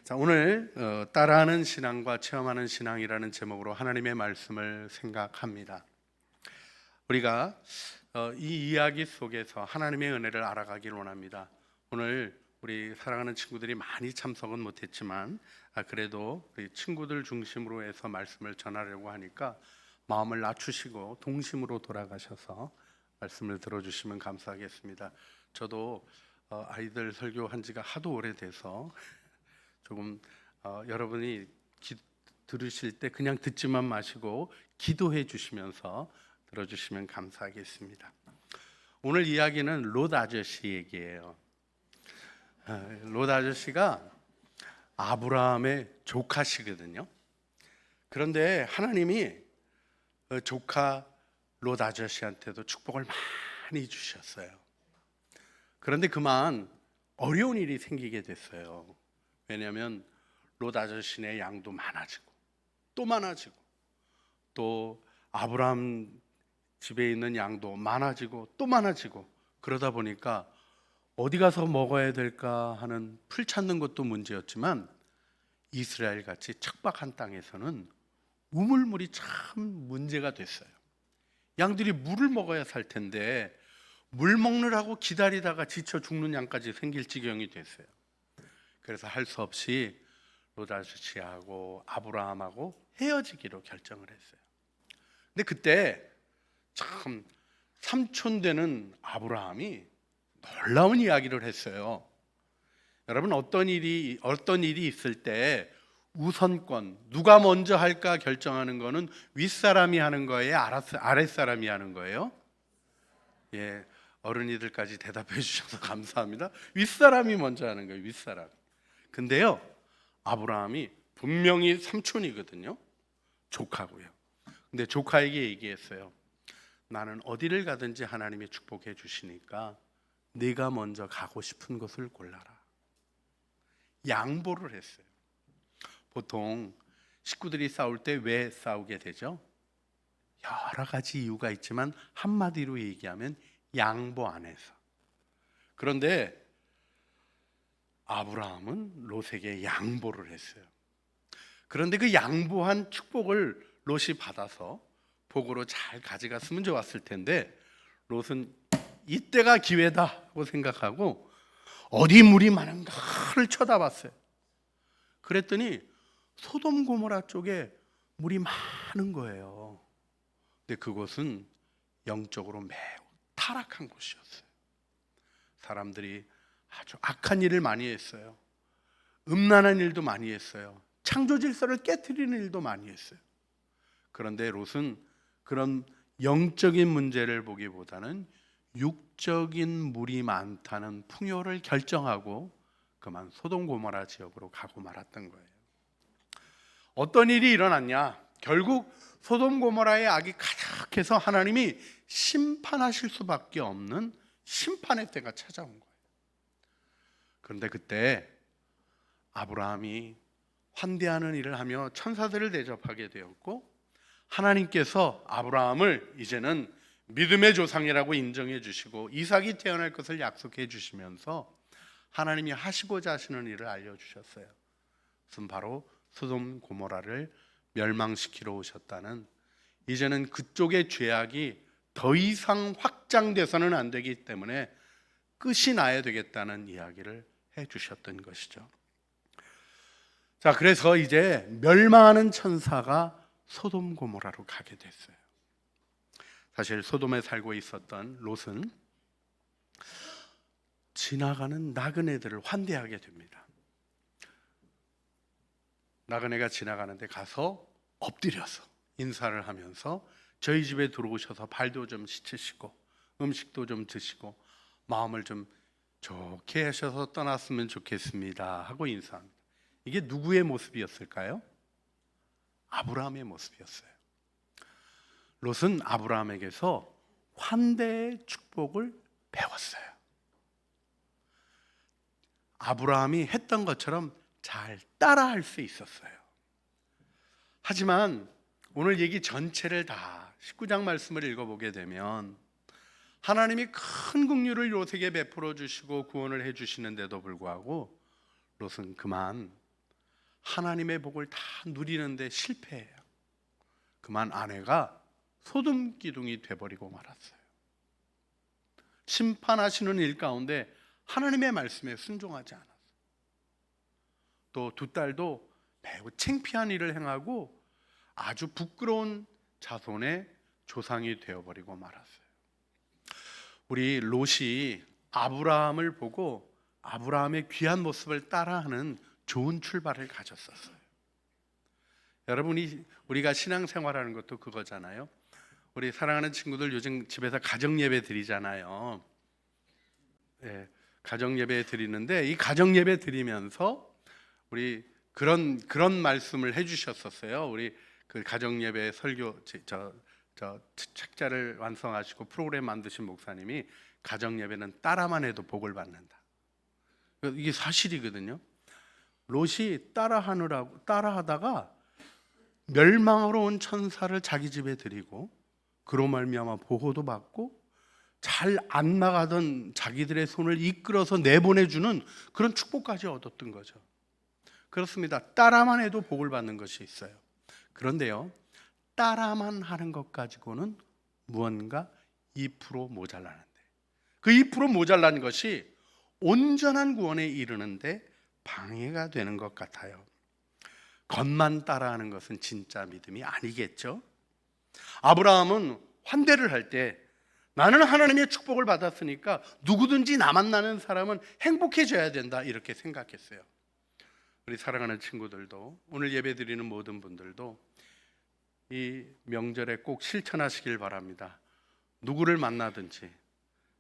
자, 오늘 따라하는 신앙과 체험하는 신앙이라는 제목으로 하나님의 말씀을 생각합니다. 우리가 이 이야기 속에서 하나님의 은혜를 알아가기를 원합니다. 오늘 우리 사랑하는 친구들이 많이 참석은 못했지만 그래도 우리 친구들 중심으로 해서 말씀을 전하려고 하니까 마음을 낮추시고 동심으로 돌아가셔서 말씀을 들어주시면 감사하겠습니다. 저도 아이들 설교한 지가 하도 오래돼서 조금 여러분이 들으실 때 그냥 듣지만 마시고 기도해 주시면서 들어주시면 감사하겠습니다. 오늘 이야기는 롯 아저씨 얘기예요. 롯 아저씨가 아브라함의 조카시거든요. 그런데 하나님이 조카 롯 아저씨한테도 축복을 많이 주셨어요. 그런데 그만 어려운 일이 생기게 됐어요. 왜냐하면 롯 아저씨네 양도 많아지고 또 많아지고 또 아브라함 집에 있는 양도 많아지고 또 많아지고 그러다 보니까 어디 가서 먹어야 될까 하는 풀 찾는 것도 문제였지만 이스라엘 같이 척박한 땅에서는 우물물이 참 문제가 됐어요. 양들이 물을 먹어야 살 텐데 물 먹느라고 기다리다가 지쳐 죽는 양까지 생길 지경이 됐어요. 그래서 할 수 없이 롯 아저씨하고 아브라함하고 헤어지기로 결정을 했어요. 근데 그때 참 삼촌 되는 아브라함이 놀라운 이야기를 했어요. 여러분 어떤 일이 있을 때 우선권 누가 먼저 할까 결정하는 거는 윗사람이 하는 거예요, 아랫사람이 하는 거예요? 예, 어른이들까지 대답해 주셔서 감사합니다. 윗사람이 먼저 하는 거예요, 윗사람. 근데요, 아브라함이 분명히 삼촌이거든요. 조카고요. 근데 조카에게 얘기했어요. 나는 어디를 가든지 하나님이 축복해 주시니까 네가 먼저 가고 싶은 곳을 골라라. 양보를 했어요. 보통 식구들이 싸울 때 왜 싸우게 되죠? 여러 가지 이유가 있지만 한마디로 얘기하면 양보 안 해서. 그런데 아브라함은 롯에게 양보를 했어요. 그런데 그 양보한 축복을 롯이 받아서 복으로 잘 가져갔으면 좋았을 텐데 롯은 이때가 기회다 하고 생각하고 어디 물이 많은가를 쳐다봤어요. 그랬더니 소돔 고모라 쪽에 물이 많은 거예요. 근데 그곳은 영적으로 매우 타락한 곳이었어요. 사람들이 아주 악한 일을 많이 했어요. 음란한 일도 많이 했어요. 창조 질서를 깨트리는 일도 많이 했어요. 그런데 롯은 그런 영적인 문제를 보기보다는 육적인 물이 많다는 풍요를 결정하고 그만 소돔 고모라 지역으로 가고 말았던 거예요. 어떤 일이 일어났냐? 결국 소돔 고모라의 악이 가득해서 하나님이 심판하실 수밖에 없는 심판의 때가 찾아온 거예요. 그런데 그때 아브라함이 환대하는 일을 하며 천사들을 대접하게 되었고 하나님께서 아브라함을 이제는 믿음의 조상이라고 인정해 주시고 이삭이 태어날 것을 약속해 주시면서 하나님이 하시고자 하시는 일을 알려주셨어요. 그것은 바로 소돔 고모라를 멸망시키러 오셨다는, 이제는 그쪽의 죄악이 더 이상 확장돼서는 안 되기 때문에 끝이 나야 되겠다는 이야기를 해주셨던 것이죠. 자, 그래서 이제 멸망하는 천사가 소돔 고모라로 가게 됐어요. 사실 소돔에 살고 있었던 롯은 지나가는 나그네들을 환대하게 됩니다. 나그네가 지나가는데 가서 엎드려서 인사를 하면서 저희 집에 들어오셔서 발도 좀 씻으시고 음식도 좀 드시고 마음을 좀 좋게 하셔서 떠났으면 좋겠습니다 하고 인사합니다. 이게 누구의 모습이었을까요? 아브라함의 모습이었어요. 롯은 아브라함에게서 환대의 축복을 배웠어요. 아브라함이 했던 것처럼 잘 따라할 수 있었어요. 하지만 오늘 얘기 전체를 다 19장 말씀을 읽어보게 되면 하나님이 큰 긍휼을 롯에게 베풀어 주시고 구원을 해 주시는데도 불구하고 롯은 그만 하나님의 복을 다 누리는데 실패해요. 그만 아내가 소돔 기둥이 돼버리고 말았어요. 심판하시는 일 가운데 하나님의 말씀에 순종하지 않았어요. 또 두 딸도 매우 창피한 일을 행하고 아주 부끄러운 자손의 조상이 되어버리고 말았어요. 우리 롯이 아브라함을 보고 아브라함의 귀한 모습을 따라하는 좋은 출발을 가졌었어요. 여러분이 우리가 신앙생활하는 것도 그거잖아요. 우리 사랑하는 친구들 요즘 집에서 가정예배 드리잖아요. 네, 가정예배 드리는데 이 가정예배 드리면서 우리 그런 말씀을 해주셨었어요. 우리 그 가정예배 설교 저 책자를 완성하시고 프로그램 만드신 목사님이 가정예배는 따라만 해도 복을 받는다. 이게 사실이거든요. 롯이 따라하다가 멸망으로 온 천사를 자기 집에 들이고 그로 말미암아 보호도 받고 잘 안 나가던 자기들의 손을 이끌어서 내보내주는 그런 축복까지 얻었던 거죠. 그렇습니다. 따라만 해도 복을 받는 것이 있어요. 그런데요, 따라만 하는 것 가지고는 무언가 2% 모자라는데 그 2% 모자란 것이 온전한 구원에 이르는데 방해가 되는 것 같아요. 겉만 따라하는 것은 진짜 믿음이 아니겠죠. 아브라함은 환대를 할 때 나는 하나님의 축복을 받았으니까 누구든지 나 만나는 사람은 행복해져야 된다 이렇게 생각했어요. 우리 사랑하는 친구들도 오늘 예배드리는 모든 분들도 이 명절에 꼭 실천하시길 바랍니다. 누구를 만나든지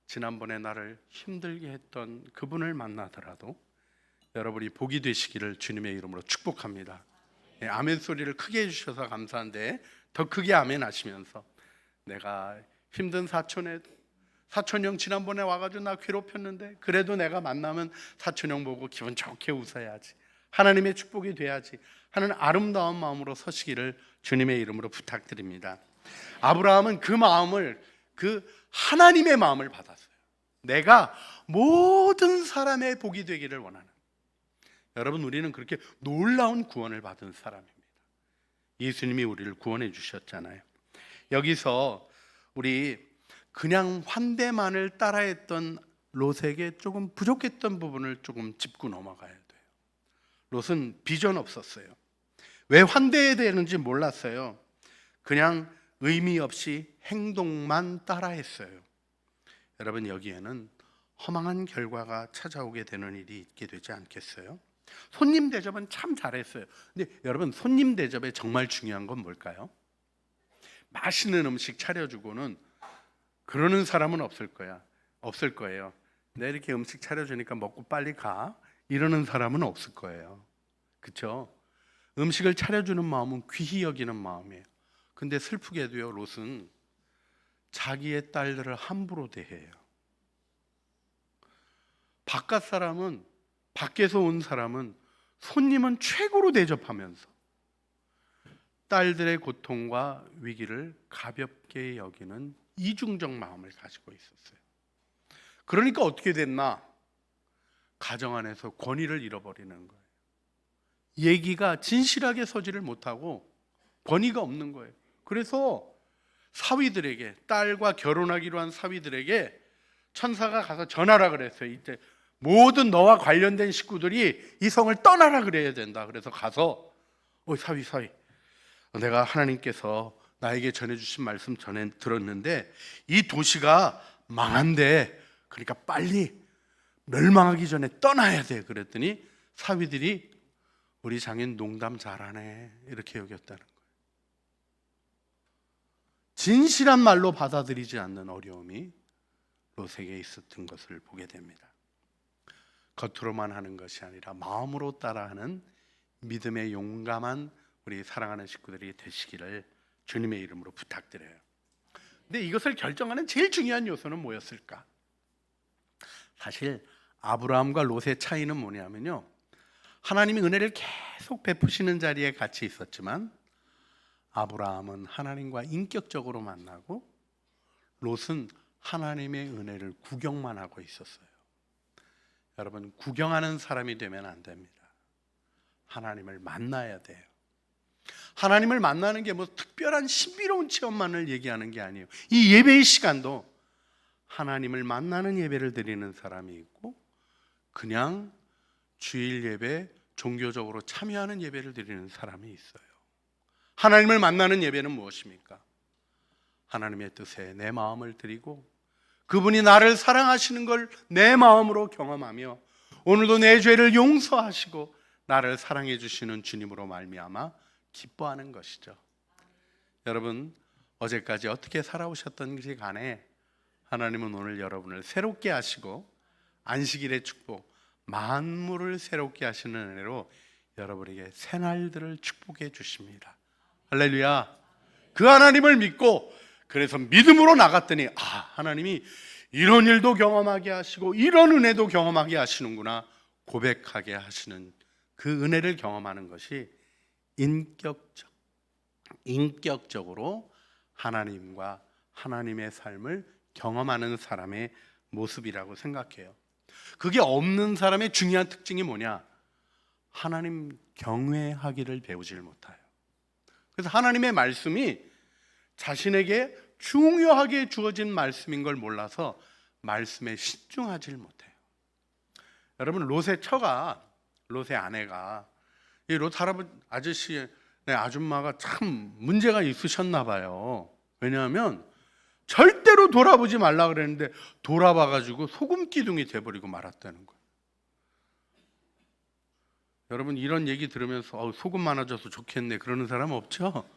지난번에 나를 힘들게 했던 그분을 만나더라도 여러분이 복이 되시기를 주님의 이름으로 축복합니다. 아멘 소리를 크게 해주셔서 감사한데 더 크게 아멘 하시면서 내가 힘든 사촌형 지난번에 와가지고 나 괴롭혔는데 그래도 내가 만나면 사촌형 보고 기분 좋게 웃어야지, 하나님의 축복이 돼야지 하는 아름다운 마음으로 서시기를 주님의 이름으로 부탁드립니다. 아브라함은 그 마음을, 그 하나님의 마음을 받았어요. 내가 모든 사람의 복이 되기를 원하는. 여러분, 우리는 그렇게 놀라운 구원을 받은 사람입니다. 예수님이 우리를 구원해 주셨잖아요. 여기서 우리 그냥 환대만을 따라했던 롯에게 조금 부족했던 부분을 조금 짚고 넘어가야 돼요. 롯은 비전 없었어요. 왜 환대해야 되는지 몰랐어요. 그냥 의미 없이 행동만 따라했어요. 여러분, 여기에는 허망한 결과가 찾아오게 되는 일이 있게 되지 않겠어요? 손님 대접은 참 잘했어요. 근데 여러분, 손님 대접에 정말 중요한 건 뭘까요? 맛있는 음식 차려주고는 그러는 사람은 없을 거예요. 내 이렇게 음식 차려주니까 먹고 빨리 가 이러는 사람은 없을 거예요. 그렇죠? 음식을 차려주는 마음은 귀히 여기는 마음이에요. 근데 슬프게도요, 롯은 자기의 딸들을 함부로 대해요. 밖에서 온 사람은 손님은 최고로 대접하면서 딸들의 고통과 위기를 가볍게 여기는 이중적 마음을 가지고 있었어요. 그러니까 어떻게 됐나? 가정 안에서 권위를 잃어버리는 거예요. 얘기가 진실하게 서지를 못하고 권위가 없는 거예요. 그래서 사위들에게, 딸과 결혼하기로 한 사위들에게 천사가 가서 전하라 그랬어요. 이때 모든 너와 관련된 식구들이 이 성을 떠나라 그래야 된다. 그래서 가서 사위 내가 하나님께서 나에게 전해주신 말씀 전에 들었는데 이 도시가 망한대. 그러니까 빨리 멸망하기 전에 떠나야 돼. 그랬더니 사위들이 우리 장인 농담 잘하네 이렇게 여겼다는 거예요. 진실한 말로 받아들이지 않는 어려움이 롯에게 있었던 것을 보게 됩니다. 겉으로만 하는 것이 아니라 마음으로 따라하는 믿음의 용감한 우리 사랑하는 식구들이 되시기를 주님의 이름으로 부탁드려요. 근데 이것을 결정하는 제일 중요한 요소는 뭐였을까? 사실 아브라함과 롯의 차이는 뭐냐면요, 하나님이 은혜를 계속 베푸시는 자리에 같이 있었지만 아브라함은 하나님과 인격적으로 만나고 롯은 하나님의 은혜를 구경만 하고 있었어요. 여러분, 구경하는 사람이 되면 안 됩니다. 하나님을 만나야 돼요. 하나님을 만나는 게 뭐 특별한 신비로운 체험만을 얘기하는 게 아니에요. 이 예배의 시간도 하나님을 만나는 예배를 드리는 사람이 있고, 그냥 주일 예배 종교적으로 참여하는 예배를 드리는 사람이 있어요. 하나님을 만나는 예배는 무엇입니까? 하나님의 뜻에 내 마음을 드리고 그분이 나를 사랑하시는 걸 내 마음으로 경험하며 오늘도 내 죄를 용서하시고 나를 사랑해 주시는 주님으로 말미암아 기뻐하는 것이죠. 여러분, 어제까지 어떻게 살아오셨던지 간에 하나님은 오늘 여러분을 새롭게 하시고 안식일의 축복, 만물을 새롭게 하시는 은혜로 여러분에게 새날들을 축복해 주십니다. 할렐루야. 그 하나님을 믿고 그래서 믿음으로 나갔더니 하나님이 이런 일도 경험하게 하시고 이런 은혜도 경험하게 하시는구나 고백하게 하시는 그 은혜를 경험하는 것이 인격적으로 하나님과 하나님의 삶을 경험하는 사람의 모습이라고 생각해요. 그게 없는 사람의 중요한 특징이 뭐냐? 하나님 경외하기를 배우질 못해요. 그래서 하나님의 말씀이 자신에게 중요하게 주어진 말씀인 걸 몰라서 말씀에 신중하지 못해요. 여러분, 롯의 아내가 이 롯 할아버지 아저씨의 아줌마가 참 문제가 있으셨나 봐요. 왜냐하면 절대로 돌아보지 말라 그랬는데 돌아봐가지고 소금 기둥이 돼버리고 말았다는 거예요. 여러분, 이런 얘기 들으면서 소금 많아져서 좋겠네 그러는 사람 없죠?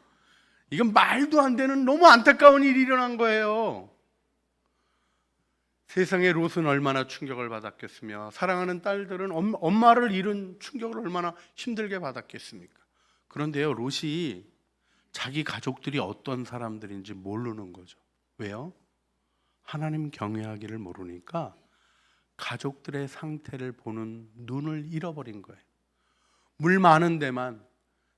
이건 말도 안 되는 너무 안타까운 일이 일어난 거예요. 세상에 롯은 얼마나 충격을 받았겠으며 사랑하는 딸들은 엄마를 잃은 충격을 얼마나 힘들게 받았겠습니까? 그런데요, 롯이 자기 가족들이 어떤 사람들인지 모르는 거죠. 왜요? 하나님 경외하기를 모르니까 가족들의 상태를 보는 눈을 잃어버린 거예요. 물 많은 데만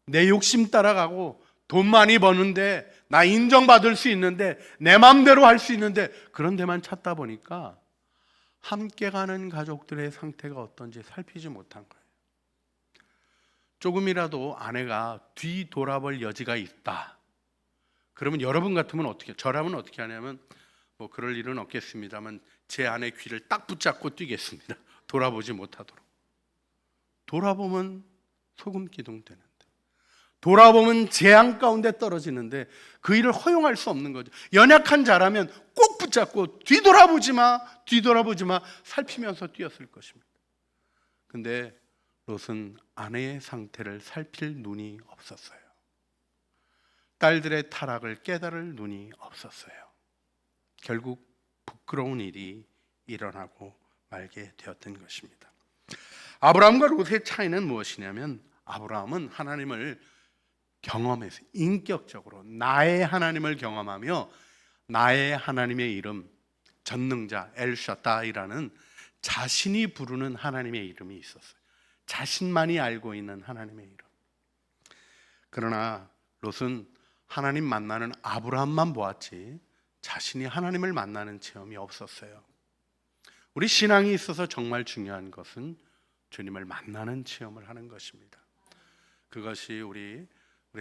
내 욕심 따라가고 돈 많이 버는데 나 인정받을 수 있는데 내 마음대로 할 수 있는데 그런 데만 찾다 보니까 함께 가는 가족들의 상태가 어떤지 살피지 못한 거예요. 조금이라도 아내가 뒤돌아볼 여지가 있다. 그러면 여러분 같으면 어떻게, 저라면 어떻게 하냐면 뭐 그럴 일은 없겠습니다만 제 아내 귀를 딱 붙잡고 뛰겠습니다. 돌아보지 못하도록. 돌아보면 소금 기둥 되는데, 돌아보면 재앙 가운데 떨어지는데 그 일을 허용할 수 없는 거죠. 연약한 자라면 꼭 붙잡고 뒤돌아보지 마 살피면서 뛰었을 것입니다. 근데 롯은 아내의 상태를 살필 눈이 없었어요. 딸들의 타락을 깨달을 눈이 없었어요. 결국 부끄러운 일이 일어나고 말게 되었던 것입니다. 아브라함과 롯의 차이는 무엇이냐면, 아브라함은 하나님을 경험해서 인격적으로 나의 하나님을 경험하며 나의 하나님의 이름 전능자 엘샤다이라는 자신이 부르는 하나님의 이름이 있었어요. 자신만이 알고 있는 하나님의 이름. 그러나 롯은 하나님 만나는 아브라함만 보았지 자신이 하나님을 만나는 체험이 없었어요. 우리 신앙이 있어서 정말 중요한 것은 주님을 만나는 체험을 하는 것입니다. 그것이 우리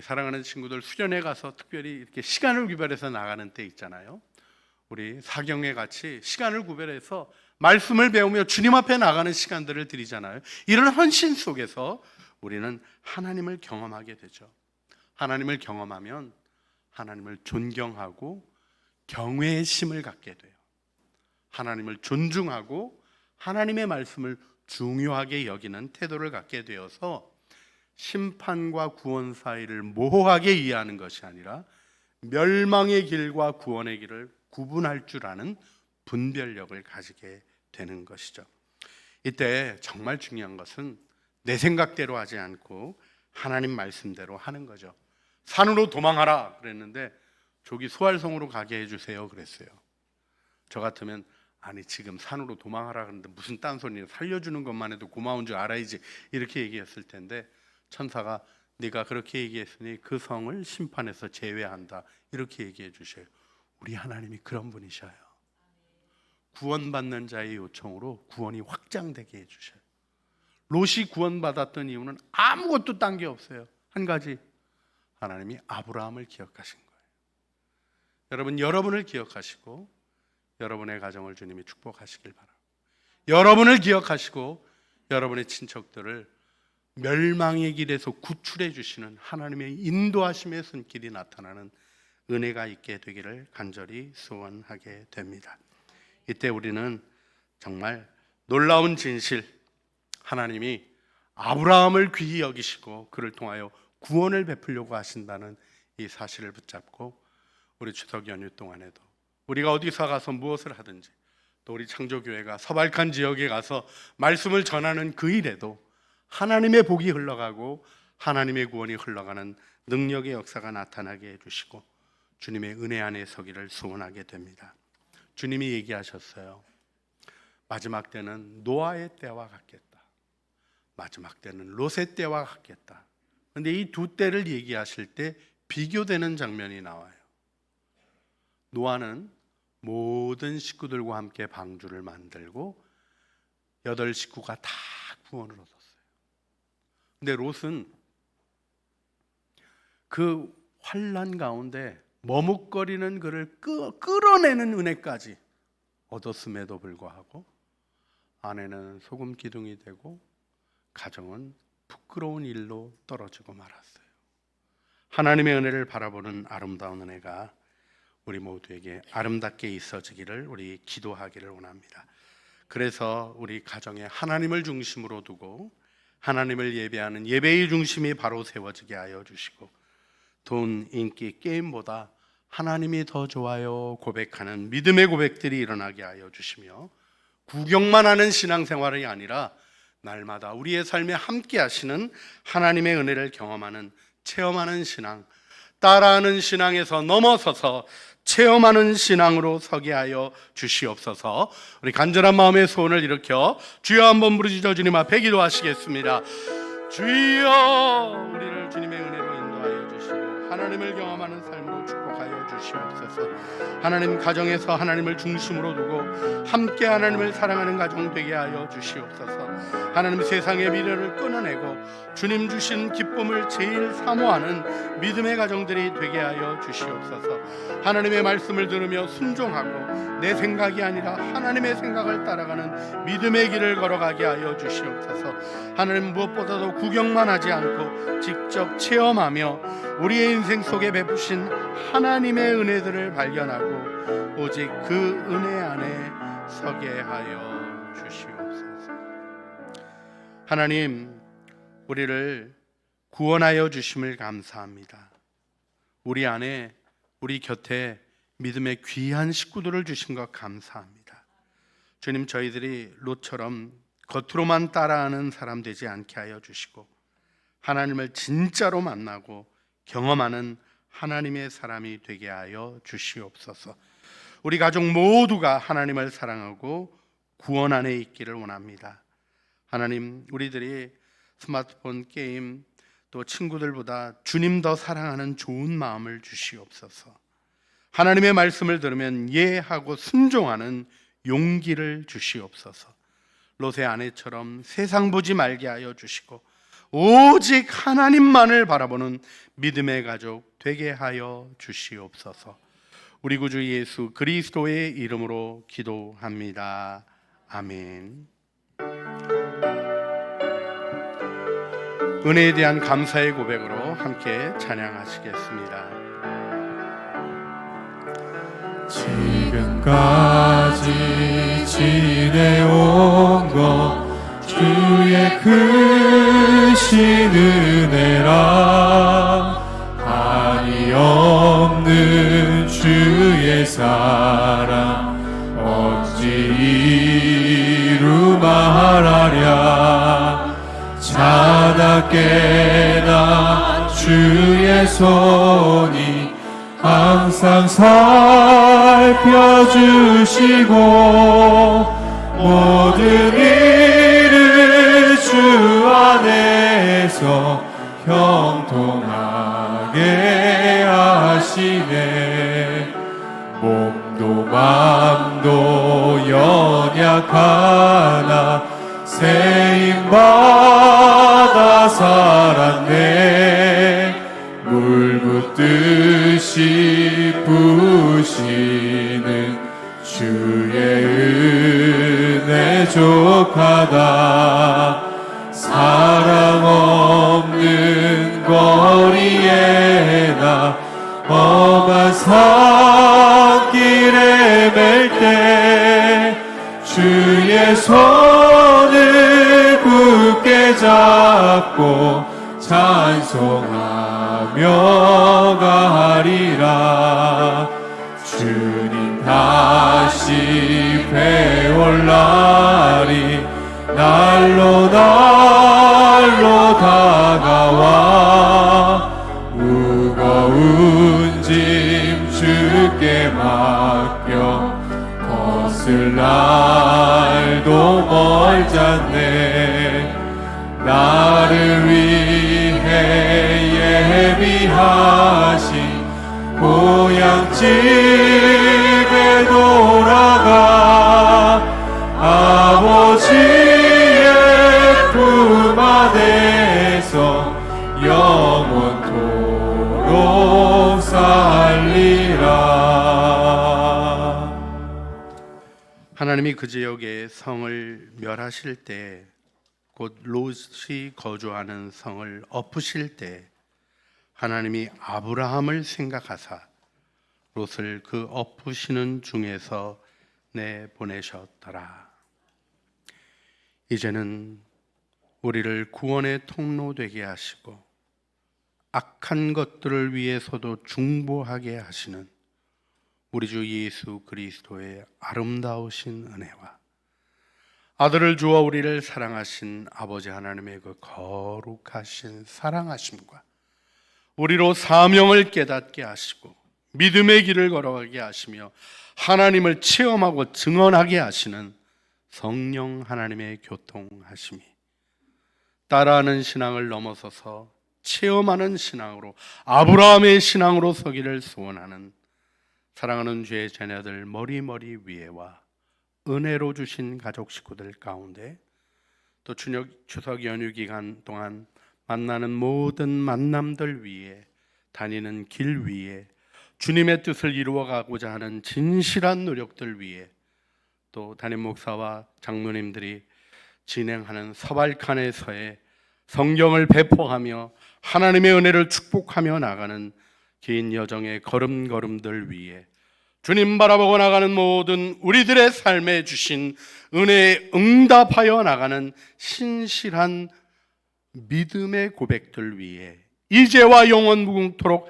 사랑하는 친구들 수련회 가서 특별히 이렇게 시간을 구별해서 나가는 때 있잖아요. 우리 사경회 같이 시간을 구별해서 말씀을 배우며 주님 앞에 나가는 시간들을 드리잖아요. 이런 헌신 속에서 우리는 하나님을 경험하게 되죠. 하나님을 경험하면 하나님을 존경하고 경외의 심을 갖게 돼요. 하나님을 존중하고 하나님의 말씀을 중요하게 여기는 태도를 갖게 되어서 심판과 구원 사이를 모호하게 이해하는 것이 아니라 멸망의 길과 구원의 길을 구분할 줄 아는 분별력을 가지게 되는 것이죠. 이때 정말 중요한 것은 내 생각대로 하지 않고 하나님 말씀대로 하는 거죠. 산으로 도망하라 그랬는데 저기 소알성으로 가게 해주세요 그랬어요. 저 같으면 아니 지금 산으로 도망하라 그러는데 무슨 딴소리냐, 살려주는 것만 해도 고마운 줄 알아야지 이렇게 얘기했을 텐데 천사가 네가 그렇게 얘기했으니 그 성을 심판에서 제외한다 이렇게 얘기해 주셔요. 우리 하나님이 그런 분이셔요. 구원받는 자의 요청으로 구원이 확장되게 해주셔요. 롯이 구원받았던 이유는 아무것도 딴 게 없어요. 한 가지, 하나님이 아브라함을 기억하신 거예요. 여러분, 여러분을 기억하시고 여러분의 가정을 주님이 축복하시길 바랍니다. 여러분을 기억하시고 여러분의 친척들을 멸망의 길에서 구출해 주시는 하나님의 인도하심의 손길이 나타나는 은혜가 있게 되기를 간절히 소원하게 됩니다. 이때 우리는 정말 놀라운 진실, 하나님이 아브라함을 귀히 여기시고 그를 통하여 구원을 베풀려고 하신다는 이 사실을 붙잡고 우리 추석 연휴 동안에도 우리가 어디서 가서 무엇을 하든지, 또 우리 창조교회가 서발칸 지역에 가서 말씀을 전하는 그 일에도 하나님의 복이 흘러가고 하나님의 구원이 흘러가는 능력의 역사가 나타나게 해주시고 주님의 은혜 안에 서기를 소원하게 됩니다. 주님이 얘기하셨어요. 마지막 때는 노아의 때와 같겠다. 마지막 때는 롯의 때와 같겠다. 그런데 이 두 때를 얘기하실 때 비교되는 장면이 나와요. 노아는 모든 식구들과 함께 방주를 만들고 8 식구가 다 구원을 얻었어요. 근데 롯은 그 환난 가운데 머뭇거리는 그를 끌어내는 은혜까지 얻었음에도 불구하고 아내는 소금 기둥이 되고 가정은 부끄러운 일로 떨어지고 말았어요. 하나님의 은혜를 바라보는 아름다운 은혜가 우리 모두에게 아름답게 있어지기를 우리 기도하기를 원합니다. 그래서 우리 가정에 하나님을 중심으로 두고 하나님을 예배하는 예배의 중심이 바로 세워지게 하여 주시고, 돈, 인기, 게임보다 하나님이 더 좋아요 고백하는 믿음의 고백들이 일어나게 하여 주시며, 구경만 하는 신앙생활이 아니라 날마다 우리의 삶에 함께 하시는 하나님의 은혜를 경험하는, 체험하는 신앙, 따라하는 신앙에서 넘어서서 체험하는 신앙으로 서게 하여 주시옵소서. 우리 간절한 마음의 소원을 일으켜 주여 한번 부르짖어 주님 앞에 기도하시겠습니다. 주여, 우리를 주님의 은혜로 인도하여 주시고 하나님을 경험하는 삶으로 축복하여 주시옵소서. 하나님 가정에서 하나님을 중심으로 두고 함께 하나님을 사랑하는 가정 되게 하여 주시옵소서. 하나님 세상의 미련을 끊어내고 주님 주신 기쁨을 제일 사모하는 믿음의 가정들이 되게 하여 주시옵소서. 하나님의 말씀을 들으며 순종하고 내 생각이 아니라 하나님의 생각을 따라가는 믿음의 길을 걸어가게 하여 주시옵소서. 하나님 무엇보다도 구경만 하지 않고 직접 체험하며 우리의 인생 속에 베푸신 하나님의 은혜들을 발견하고 오직 그 은혜 안에 서게 하여 주시옵소서. 하나님, 우리를 구원하여 주심을 감사합니다. 우리 안에, 우리 곁에 믿음의 귀한 식구들을 주신 것 감사합니다. 주님, 저희들이 롯처럼 겉으로만 따라하는 사람 되지 않게 하여 주시고 하나님을 진짜로 만나고 경험하는 하나님의 사람이 되게 하여 주시옵소서. 우리 가족 모두가 하나님을 사랑하고 구원 안에 있기를 원합니다. 하나님, 우리들이 스마트폰, 게임, 또 친구들보다 주님 더 사랑하는 좋은 마음을 주시옵소서. 하나님의 말씀을 들으면 예하고 순종하는 용기를 주시옵소서. 롯의 아내처럼 세상 보지 말게 하여 주시고 오직 하나님만을 바라보는 믿음의 가족 되게 하여 주시옵소서. 우리 구주 예수 그리스도의 이름으로 기도합니다. 아멘. 은혜에 대한 감사의 고백으로 함께 찬양하시겠습니다. 지금까지 지내온 것 주의 크신 은혜라, 한이 없는 주의 사랑 어찌 이루 말하랴. 자나깨나 주의 손이 항상 살펴주시고 모든 일을 주 안에서 형통하게 하시네. 몸도 맘도 연약하나 세임받아 살았네. 물 붓듯이 부으시는 주의 은혜 족하다. 사랑 없는 거리에 나 험한 산길에 맬 때 주의 손을 굳게 잡고 찬송하며 가리라. 주님 다시 배올 날이 날로 다가와. 무거운 짐 주께 맡겨 벗을 날도 멀잖네. 나를 위해 예비하신 고향집에 돌아가 아버지의 품 안에서 영원토록 살리라. 하나님이 그 지역의 성을 멸하실 때, 곧 롯이 거주하는 성을 엎으실 때 하나님이 아브라함을 생각하사 롯을 그 엎으시는 중에서 내보내셨더라. 이제는 우리를 구원의 통로 되게 하시고 악한 것들을 위해서도 중보하게 하시는 우리 주 예수 그리스도의 아름다우신 은혜와 아들을 주어 우리를 사랑하신 아버지 하나님의 그 거룩하신 사랑하심과 우리로 사명을 깨닫게 하시고 믿음의 길을 걸어가게 하시며 하나님을 체험하고 증언하게 하시는 성령 하나님의 교통하심이 따라하는 신앙을 넘어서서 체험하는 신앙으로 아브라함의 신앙으로 서기를 소원하는 사랑하는 주의 자녀들 머리 위에와 은혜로 주신 가족 식구들 가운데 또 추석 연휴 기간 동안 만나는 모든 만남들 위에 다니는 길 위에 주님의 뜻을 이루어가고자 하는 진실한 노력들 위에 또 담임 목사와 장로님들이 진행하는 서발칸에서의 성경을 배포하며 하나님의 은혜를 축복하며 나가는 긴 여정의 걸음걸음들 위에 주님 바라보고 나가는 모든 우리들의 삶에 주신 은혜에 응답하여 나가는 신실한 믿음의 고백들 위에 이제와 영원 무궁토록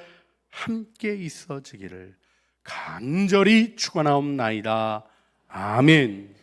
함께 있어지기를 간절히 축원하옵나이다. 아멘.